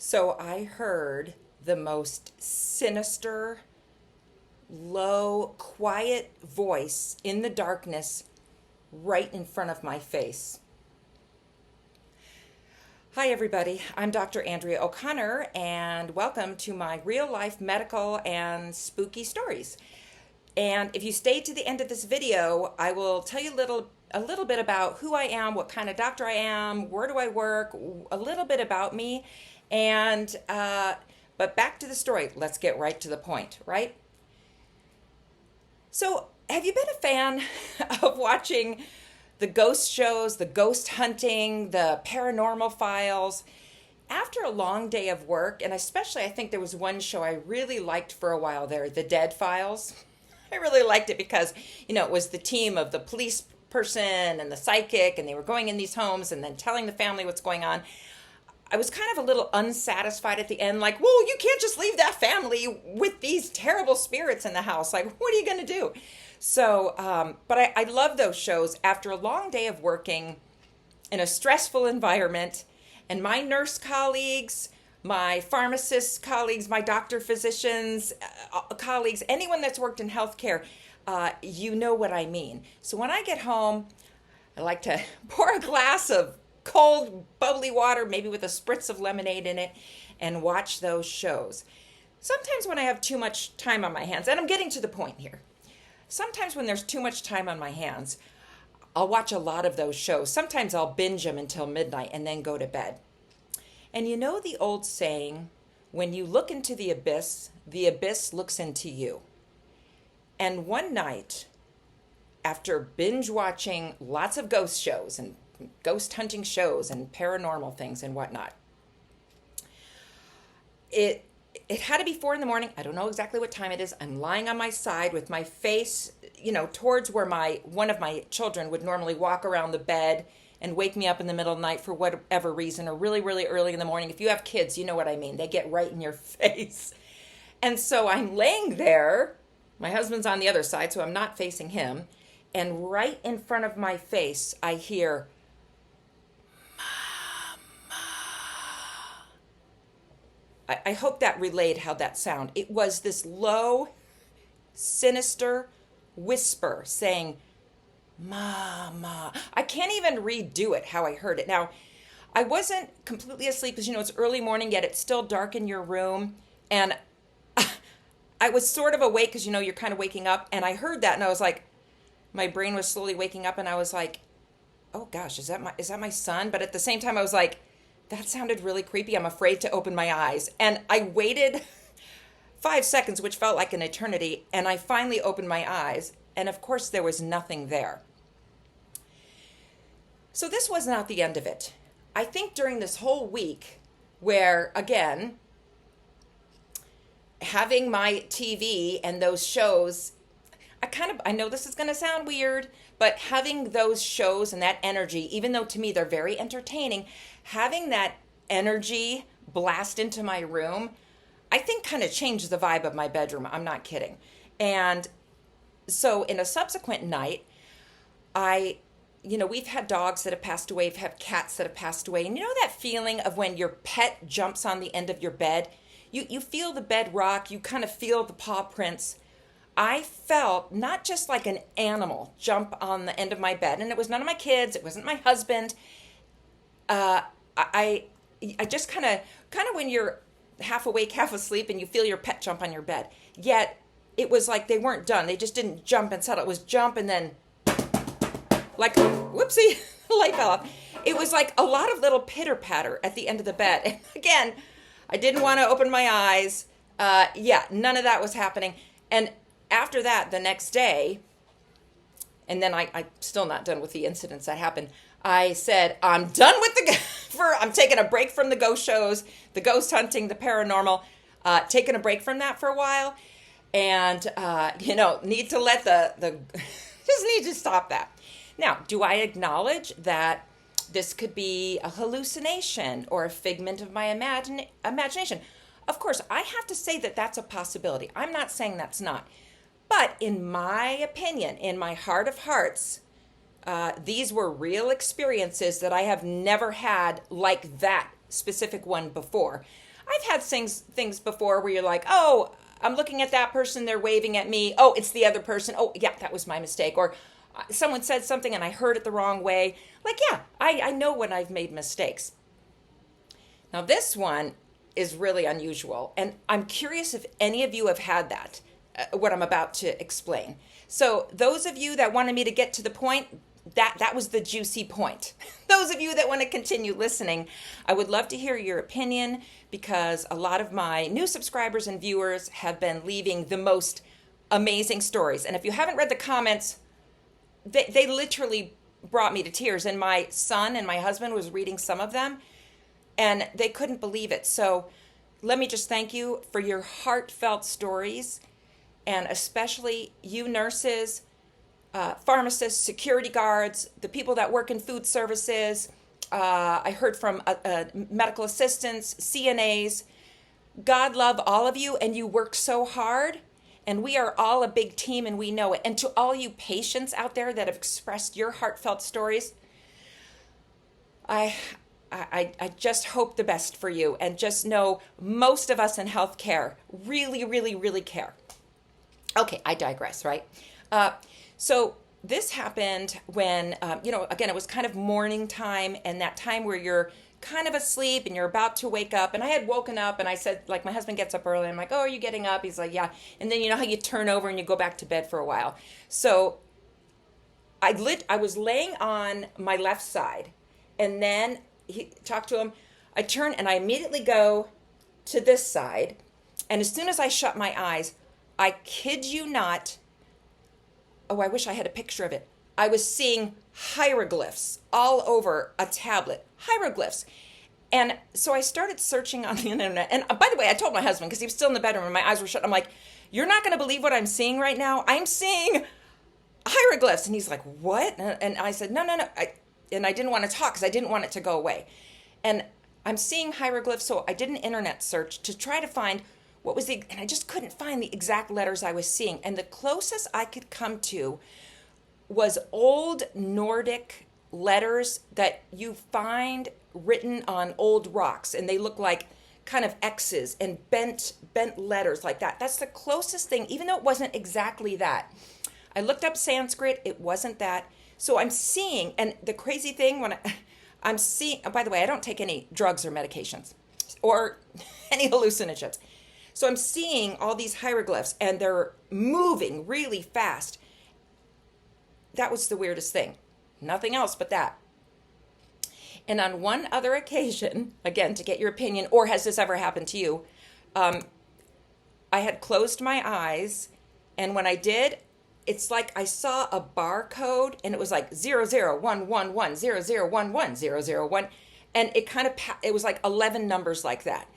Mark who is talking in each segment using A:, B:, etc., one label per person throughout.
A: So I heard the most sinister, low, quiet voice in the darkness right in front of my face. Hi, everybody. I'm Dr. Andrea O'Connor, and welcome to my real life medical and spooky stories. And if you stay to the end of this video, I will tell you a little bit about who I am, what kind of doctor I am, where do I work, a little bit about me, and but back to the story. Let's get right to the point, right? So, have you been a fan of watching the ghost shows, the ghost hunting, the paranormal files? After a long day of work, and especially I think there was one show I really liked for a while there, the Dead Files. I really liked it because, it was the team of the police person and the psychic, and they were going in these homes and then telling the family what's going on. I was kind of a little unsatisfied at the end, like, well, you can't just leave that family with these terrible spirits in the house. Like, what are you going to do? So, but I love those shows after a long day of working in a stressful environment. And my nurse colleagues, my pharmacist colleagues, my doctor physicians colleagues, anyone that's worked in healthcare, you know what I mean. So when I get home, I like to pour a glass of cold, bubbly water, maybe with a spritz of lemonade in it, and watch those shows. Sometimes when I have too much time on my hands, and I'm getting to the point here, sometimes when there's too much time on my hands, I'll watch a lot of those shows. Sometimes I'll binge them until midnight and then go to bed. And you know the old saying, when you look into the abyss looks into you. And one night, after binge watching lots of ghost shows and ghost hunting shows and paranormal things and whatnot, it had to be 4 a.m. I don't know exactly what time it is. I'm lying on my side with my face, towards where one of my children would normally walk around the bed and wake me up in the middle of the night for whatever reason, or really, really early in the morning. If you have kids, you know what I mean. They get right in your face. And so I'm laying there. My husband's on the other side, so I'm not facing him. And right in front of my face, I hear, I hope that relayed how that sounded. It was this low, sinister whisper saying, Mama. I can't even redo it how I heard it. Now, I wasn't completely asleep because, it's early morning, yet it's still dark in your room. And I was sort of awake because, you're kind of waking up. And I heard that and I was like, my brain was slowly waking up and I was like, oh gosh, is that my son? But at the same time, I was like, that sounded really creepy. I'm afraid to open my eyes. And I waited 5 seconds, which felt like an eternity. And I finally opened my eyes. And of course, there was nothing there. So this was not the end of it. I think during this whole week, where, again, having my TV and those shows, I know this is going to sound weird, but having those shows and that energy, even though to me they're very entertaining, having that energy blast into my room, I think kind of changed the vibe of my bedroom. I'm not kidding. And so in a subsequent night, we've had dogs that have passed away, we've had cats that have passed away. And you know that feeling of when your pet jumps on the end of your bed? You feel the bed rock, you kind of feel the paw prints. I felt not just like an animal jump on the end of my bed, and it was none of my kids, it wasn't my husband. I just kind of when you're half awake, half asleep, and you feel your pet jump on your bed. Yet it was like they weren't done. They just didn't jump and settle. It was jump and then like, whoopsie, the light fell off. It was like a lot of little pitter patter at the end of the bed. And again, I didn't want to open my eyes. None of that was happening. And after that, the next day, and then I'm still not done with the incidents that happened. I said, I'm done with I'm taking a break from the ghost shows, the ghost hunting, the paranormal, taking a break from that for a while. And, need to let just need to stop that. Now, do I acknowledge that this could be a hallucination or a figment of my imagination? Of course, I have to say that that's a possibility. I'm not saying that's not. But in my opinion, in my heart of hearts, these were real experiences that I have never had like that specific one before. I've had things before where you're like, oh, I'm looking at that person, they're waving at me. Oh, it's the other person. Oh, yeah, that was my mistake. Or someone said something and I heard it the wrong way. Like, yeah, I know when I've made mistakes. Now, this one is really unusual, and I'm curious if any of you have had that, what I'm about to explain. So, those of you that wanted me to get to the point, that was the juicy point. Those of you that want to continue listening, I would love to hear your opinion, because a lot of my new subscribers and viewers have been leaving the most amazing stories. And if you haven't read the comments, they literally brought me to tears. And my son and my husband was reading some of them, and they couldn't believe it. So let me just thank you for your heartfelt stories, and especially you nurses, pharmacists, security guards, the people that work in food services. I heard from medical assistants, CNAs. God love all of you, and you work so hard, and we are all a big team, and we know it. And to all you patients out there that have expressed your heartfelt stories, I just hope the best for you, and just know most of us in healthcare really, really, really care. Okay, I digress, right? So this happened when, again, it was kind of morning time, and that time where you're kind of asleep and you're about to wake up. And I had woken up, and I said, like, my husband gets up early. I'm like, oh, are you getting up? He's like, yeah. And then you know how you turn over and you go back to bed for a while. So I was laying on my left side, and then he talked to him. I turn and I immediately go to this side. And as soon as I shut my eyes, I kid you not, oh, I wish I had a picture of it. I was seeing hieroglyphs all over a tablet. Hieroglyphs. And so I started searching on the internet. And by the way, I told my husband, because he was still in the bedroom and my eyes were shut. I'm like, you're not going to believe what I'm seeing right now. I'm seeing hieroglyphs. And he's like, what? And I said, no. And I didn't want to talk because I didn't want it to go away. And I'm seeing hieroglyphs. So I did an internet search to try to find what was and I just couldn't find the exact letters I was seeing. And the closest I could come to was old Nordic letters that you find written on old rocks. And they look like kind of X's and bent letters like that. That's the closest thing, even though it wasn't exactly that. I looked up Sanskrit. It wasn't that. So I'm seeing, and the crazy thing when I'm seeing, by the way, I don't take any drugs or medications or any hallucinogens. So I'm seeing all these hieroglyphs, and they're moving really fast. That was the weirdest thing. Nothing else but that. And on one other occasion, again, to get your opinion, or has this ever happened to you, I had closed my eyes, and when I did, it's like I saw a barcode, and it was like 00111 0011 001, and it was like 11 numbers like that.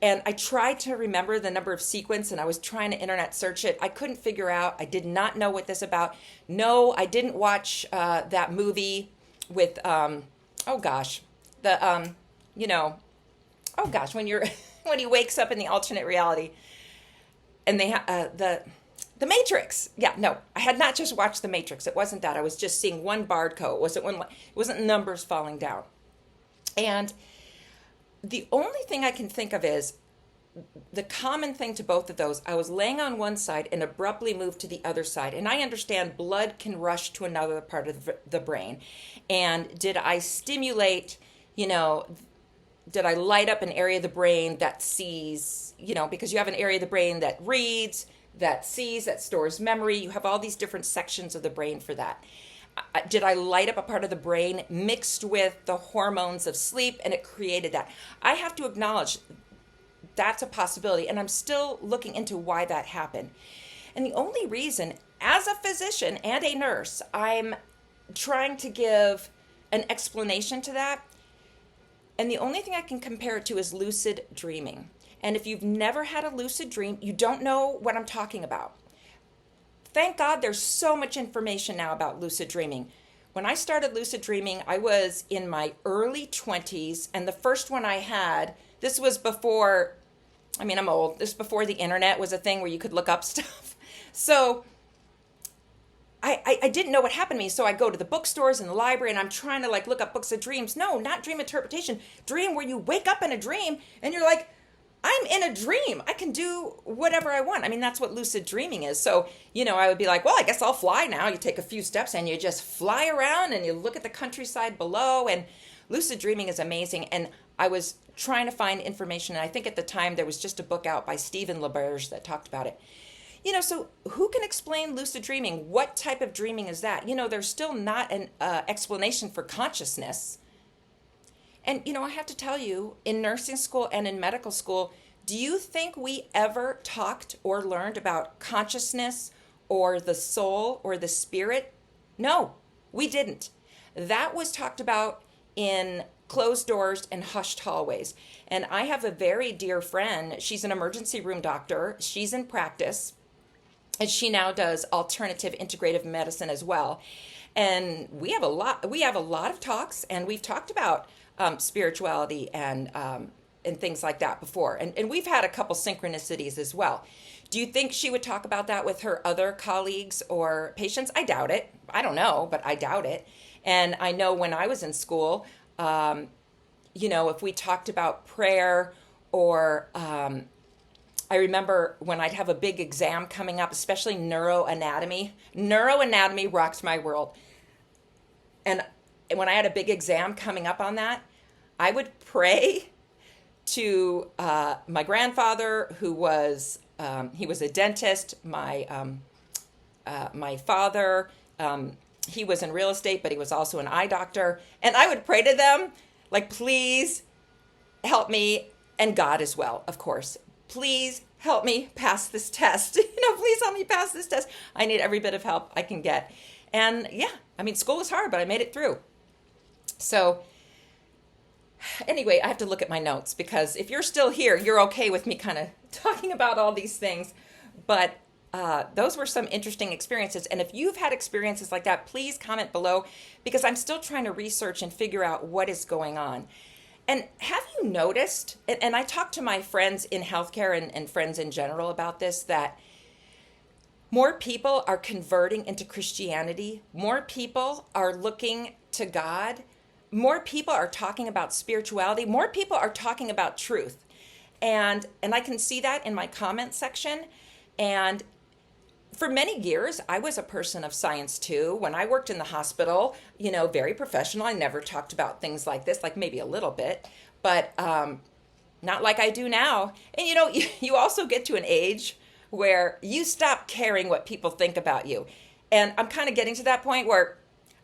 A: And I tried to remember the number of sequence, and I was trying to internet search it. I couldn't figure out. I did not know what this about. No, I didn't watch that movie with, when when he wakes up in the alternate reality, and they the Matrix. Yeah, no, I had not just watched the Matrix. It wasn't that. I was just seeing one barcode. It wasn't numbers falling down, and the only thing I can think of is the common thing to both of those. I was laying on one side and abruptly moved to the other side. And I understand blood can rush to another part of the brain. And did I stimulate, did I light up an area of the brain that sees, because you have an area of the brain that reads, that sees, that stores memory. You have all these different sections of the brain for that. Did I light up a part of the brain mixed with the hormones of sleep, and it created that? I have to acknowledge that's a possibility, and I'm still looking into why that happened. And the only reason, as a physician and a nurse, I'm trying to give an explanation to that, and the only thing I can compare it to is lucid dreaming. And if you've never had a lucid dream, you don't know what I'm talking about. Thank God there's so much information now about lucid dreaming. When I started lucid dreaming, I was in my early 20s, and the first one I had, this was before, I'm old, this was before the internet was a thing where you could look up stuff. So I didn't know what happened to me, so I go to the bookstores and the library, and I'm trying to look up books of dreams. No, not dream interpretation. Dream where you wake up in a dream, and you're like, I'm in a dream. I can do whatever I want. I mean, that's what lucid dreaming is. So, I would be like, well, I guess I'll fly now. You take a few steps and you just fly around and you look at the countryside below. And lucid dreaming is amazing. And I was trying to find information. And I think at the time there was just a book out by Stephen LaBerge that talked about it. So who can explain lucid dreaming? What type of dreaming is that? There's still not an explanation for consciousness. And, I have to tell you, in nursing school and in medical school, do you think we ever talked or learned about consciousness or the soul or the spirit? No, we didn't. That was talked about in closed doors and hushed hallways. And I have a very dear friend. She's an emergency room doctor. She's in practice. And she now does alternative integrative medicine as well. And we have a lot of talks, and we've talked about spirituality and things like that before. And we've had a couple synchronicities as well. Do you think she would talk about that with her other colleagues or patients? I doubt it. I don't know, but I doubt it. And I know when I was in school, if we talked about prayer or I remember when I'd have a big exam coming up, especially neuroanatomy. Neuroanatomy rocked my world. And when I had a big exam coming up on that, I would pray to my grandfather, who was he was a dentist. My father, he was in real estate, but he was also an eye doctor. And I would pray to them, like, please help me, and God as well, of course. Please help me pass this test. Please help me pass this test. I need every bit of help I can get. And yeah, I mean, school was hard, but I made it through. So anyway, I have to look at my notes, because if you're still here, you're okay with me kind of talking about all these things. But those were some interesting experiences. And if you've had experiences like that, please comment below, because I'm still trying to research and figure out what is going on. And have you noticed, and I talk to my friends in healthcare and friends in general about this, that more people are converting into Christianity. More people are looking to God. More people are talking about spirituality. More people are talking about truth. And I can see that in my comment section. And for many years, I was a person of science too. When I worked in the hospital, very professional. I never talked about things like this, like maybe a little bit, but not like I do now. And you also get to an age where you stop caring what people think about you. And I'm kind of getting to that point where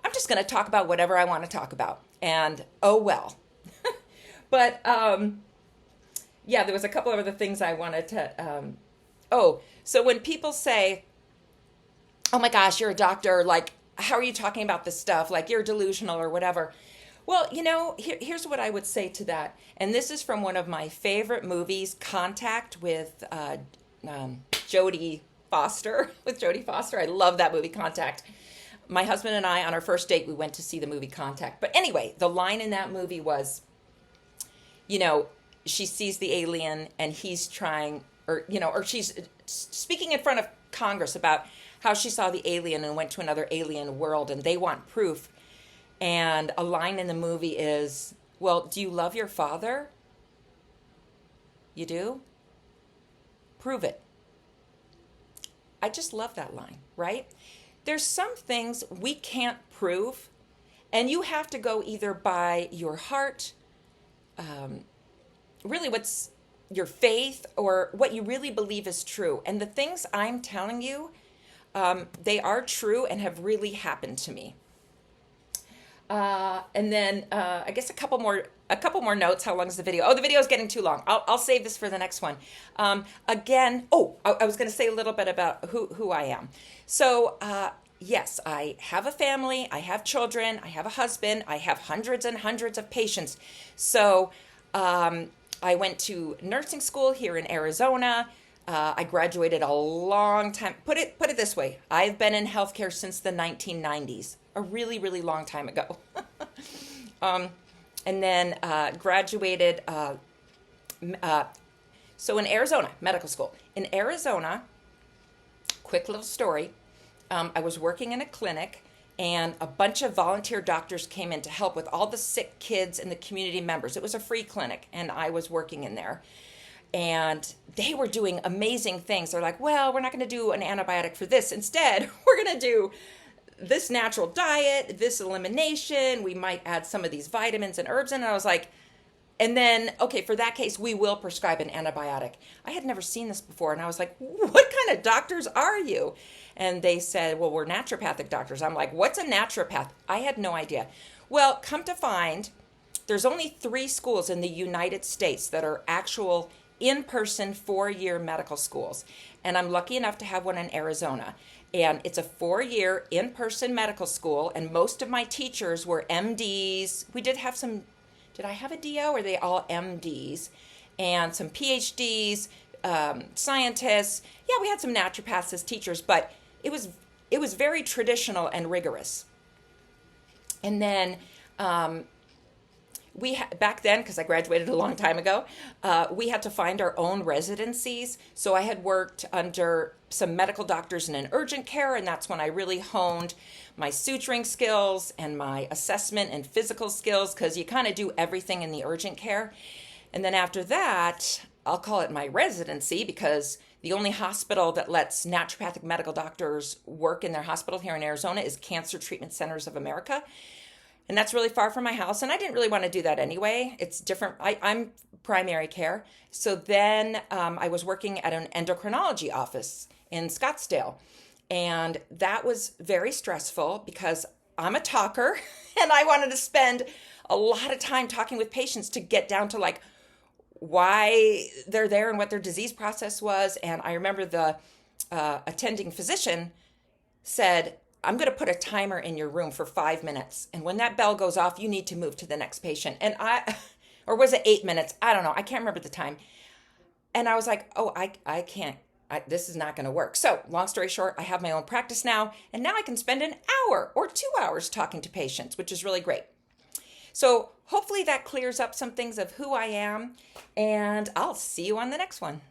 A: I'm just going to talk about whatever I want to talk about. And oh well. But yeah, there was a couple of other things I wanted to. So when people say, oh my gosh, you're a doctor, like, how are you talking about this stuff? Like, you're delusional or whatever. Well, here's what I would say to that. And this is from one of my favorite movies, Contact, with Jodie Foster. I love that movie, Contact. My husband and I, on our first date, we went to see the movie Contact. But anyway, the line in that movie was, she sees the alien and he's trying, or she's speaking in front of Congress about how she saw the alien and went to another alien world, and they want proof. And a line in the movie is, well, do you love your father? You do? Prove it. I just love that line, right? There's some things we can't prove, and you have to go either by your heart, really what's your faith, or what you really believe is true. And the things I'm telling you, they are true and have really happened to me. And then I guess a couple more notes. How long is the video? Oh, the video is getting too long. I'll save this for the next one. Again, I was going to say a little bit about who I am. So yes, I have a family. I have children. I have a husband. I have hundreds and hundreds of patients. So I went to nursing school here in Arizona. I graduated a long time. Put it this way. I've been in healthcare since the 1990s, a really, really long time ago. And then graduated, so in Arizona, medical school. In Arizona, quick little story, I was working in a clinic, and a bunch of volunteer doctors came in to help with all the sick kids and the community members. It was a free clinic, and I was working in there. And they were doing amazing things. They're like, well, we're not going to do an antibiotic for this. Instead, we're going to do this natural diet, this elimination. We might add some of these vitamins and herbs in. And I was like, and then, okay, for that case, we will prescribe an antibiotic. I had never seen this before. And I was like, what kind of doctors are you? And they said, well, we're naturopathic doctors. I'm like, what's a naturopath? I had no idea. Well, come to find, there's only 3 schools in the United States that are actual in-person 4-year medical schools. And I'm lucky enough to have one in Arizona. And it's a 4-year in-person medical school. And most of my teachers were MDs. We did have some, did I have a DO or are they all MDs? And some PhDs, scientists. Yeah, we had some naturopaths as teachers, but it was very traditional and rigorous. And then back then, because I graduated a long time ago, we had to find our own residencies. So I had worked under some medical doctors in an urgent care, and that's when I really honed my suturing skills and my assessment and physical skills, because you kind of do everything in the urgent care. And then after that, I'll call it my residency, because the only hospital that lets naturopathic medical doctors work in their hospital here in Arizona is Cancer Treatment Centers of America. And that's really far from my house. And I didn't really want to do that anyway. It's different. I'm primary care. So then I was working at an endocrinology office in Scottsdale. And that was very stressful because I'm a talker and I wanted to spend a lot of time talking with patients to get down to like why they're there and what their disease process was. And I remember the attending physician said, I'm going to put a timer in your room for 5 minutes. And when that bell goes off, you need to move to the next patient. And or was it 8 minutes? I don't know. I can't remember the time. And I was like, oh, I can't. This is not going to work. So long story short, I have my own practice now. And now I can spend an hour or 2 hours talking to patients, which is really great. So hopefully that clears up some things of who I am. And I'll see you on the next one.